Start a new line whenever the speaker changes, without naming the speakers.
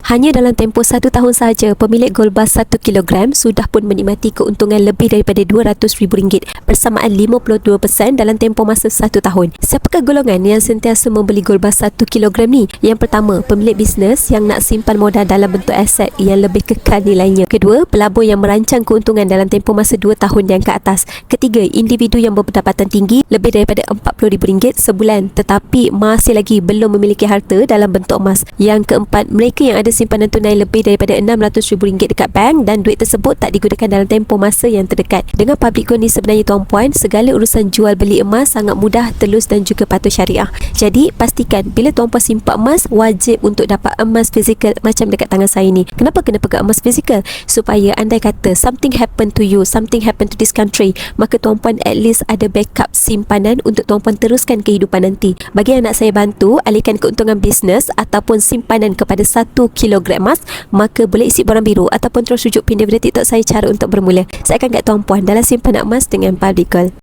Hanya dalam tempoh 1 tahun sahaja, pemilik Goldbars 1 kilogram sudah pun menikmati keuntungan lebih daripada RM200,000 bersamaan 52% dalam tempoh masa 1 tahun. Siapakah golongan yang sentiasa membeli Goldbars 1 kilogram ni? Yang pertama, pemilik bisnes yang nak simpan modal dalam bentuk aset yang lebih kekal nilainya. Kedua, pelabur yang merancang keuntungan dalam tempoh masa 2 tahun yang ke atas. Ketiga, individu yang berpendapatan tinggi lebih daripada RM40,000 sebulan tetapi masih lagi belum memiliki harta dalam bentuk emas. Yang keempat, mereka yang ada simpanan tunai lebih daripada RM600,000 dekat bank dan duit tersebut tak digunakan dalam tempoh masa yang terdekat. Dengan public gold ni sebenarnya tuan-puan, segala urusan jual beli emas sangat mudah, telus dan juga patuh syariah. Jadi pastikan bila tuan-puan simpan emas, wajib untuk dapat emas fizikal macam dekat tangan saya ni. Kenapa kena pegang emas fizikal? Supaya andai kata something happen to you, something happen to this country, maka tuan-puan at least ada backup simpanan untuk tuan-puan teruskan kehidupan nanti. Bagi yang nak saya bantu alihkan keuntungan bisnes ataupun simpanan kepada 1 kilogram emas, maka boleh isi borang biru ataupun terus rujuk pin daripada TikTok saya cara untuk bermula. Saya akan kat tuan-puan dalam simpanan emas dengan public gold.